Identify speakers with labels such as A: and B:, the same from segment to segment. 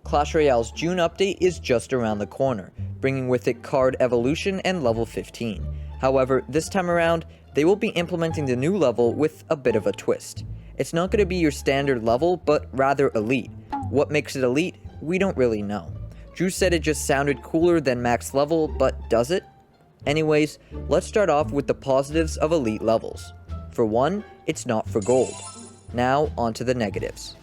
A: Clash Royale's June update is just around the corner, bringing with it card evolution and level 15. However, this time around, they will be implementing the new level with a bit of a twist. It's not going to be your standard level, but rather elite. What makes it elite? We don't really know. Drew said it just sounded cooler than max level, but does it? Anyways, let's start off with the positives of elite levels. For one, it's not for gold. Now, onto the negatives.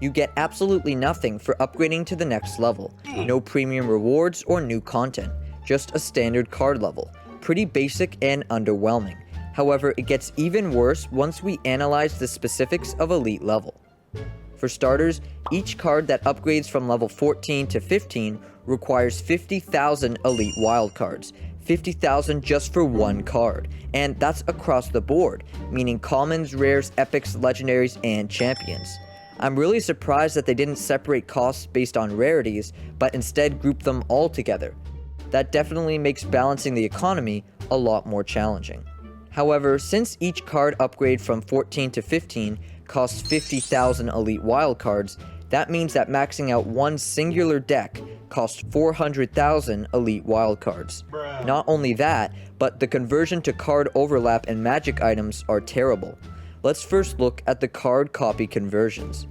A: You get absolutely nothing for upgrading to the next level. No premium rewards or new content, just a standard card level. Pretty basic and underwhelming. However, it gets even worse once we analyze the specifics of elite level. For starters, each card that upgrades from level 14 to 15 requires 50,000 elite wildcards. 50,000 just for one card, and that's across the board, meaning commons, rares, epics, legendaries, and champions. I'm really surprised that they didn't separate costs based on rarities, but instead group them all together. That definitely makes balancing the economy a lot more challenging. However, since each card upgrade from 14 to 15 costs 50,000 elite wildcards, that means that maxing out one singular deck costs 400,000 elite wildcards. Not only that, but the conversion to card overlap and magic items are terrible. Let's first look at the card copy conversions.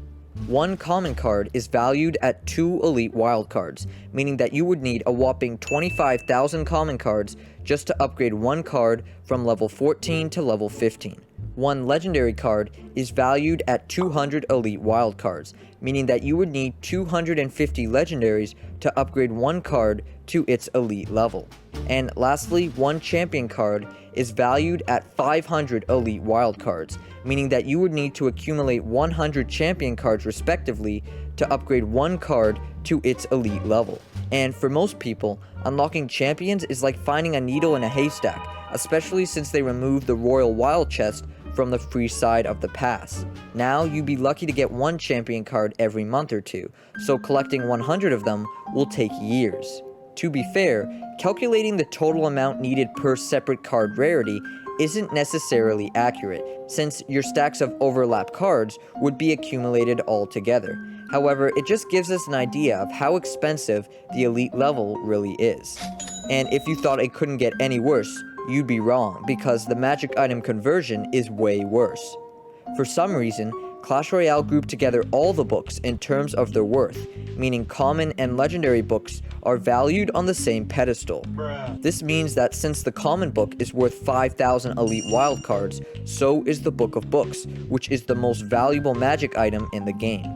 A: One common card is valued at 2 elite wildcards, meaning that you would need a whopping 25,000 common cards just to upgrade one card from level 14 to level 15. One legendary card is valued at 200 elite wildcards, meaning that you would need 250 legendaries to upgrade one card to its elite level. And lastly, one champion card is valued at 500 elite wildcards, meaning that you would need to accumulate 100 champion cards respectively to upgrade one card to its elite level. And for most people, unlocking champions is like finding a needle in a haystack, especially since they removed the Royal Wild chest from the free side of the pass. Now you'd be lucky to get one champion card every month or two, so collecting 100 of them will take years. To be fair, calculating the total amount needed per separate card rarity isn't necessarily accurate, since your stacks of overlap cards would be accumulated all together. However, it just gives us an idea of how expensive the elite level really is. And if you thought it couldn't get any worse, you'd be wrong, because the magic item conversion is way worse. For some reason, Clash Royale grouped together all the books in terms of their worth, meaning common and legendary books are valued on the same pedestal. This means that since the common book is worth 5,000 elite wildcards, so is the Book of Books, which is the most valuable magic item in the game.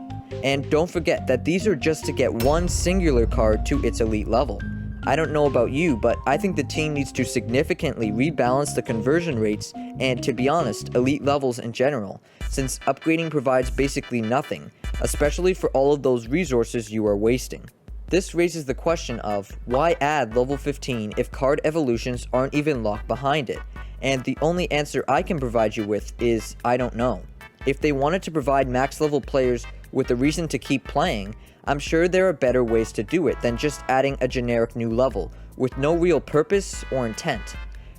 A: And don't forget that these are just to get one singular card to its elite level. I don't know about you, but I think the team needs to significantly rebalance the conversion rates and, to be honest, elite levels in general, since upgrading provides basically nothing, especially for all of those resources you are wasting. This raises the question of, why add level 15 if card evolutions aren't even locked behind it? And the only answer I can provide you with is, I don't know. If they wanted to provide max level players with a reason to keep playing, I'm sure there are better ways to do it than just adding a generic new level, with no real purpose or intent.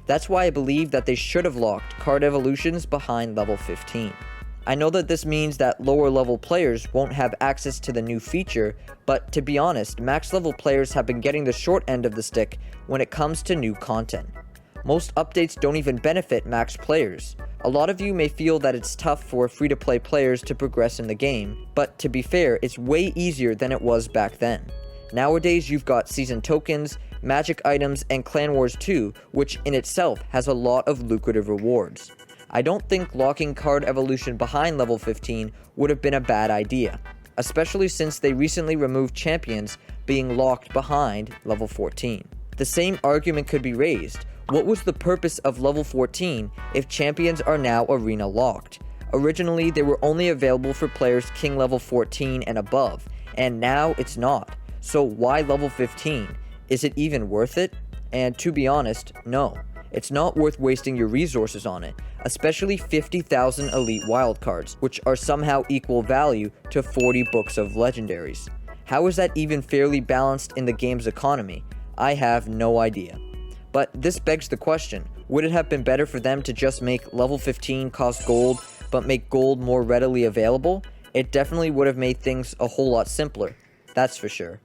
A: That's why I believe that they should have locked card evolutions behind level 15. I know that this means that lower level players won't have access to the new feature, but to be honest, max level players have been getting the short end of the stick when it comes to new content. Most updates don't even benefit max players. A lot of you may feel that it's tough for free-to-play players to progress in the game, but to be fair, it's way easier than it was back then. Nowadays, you've got season tokens, magic items, and Clan Wars 2, which in itself has a lot of lucrative rewards. I don't think locking card evolution behind level 15 would have been a bad idea, especially since they recently removed champions being locked behind level 14. The same argument could be raised. What was the purpose of level 14 if champions are now arena locked? Originally, they were only available for players king level 14 and above, and now it's not. So why level 15? Is it even worth it? And to be honest, no. It's not worth wasting your resources on it, especially 50,000 elite wildcards, which are somehow equal value to 40 books of legendaries. How is that even fairly balanced in the game's economy? I have no idea. But this begs the question, would it have been better for them to just make level 15 cost gold, but make gold more readily available? It definitely would have made things a whole lot simpler. that's for sure.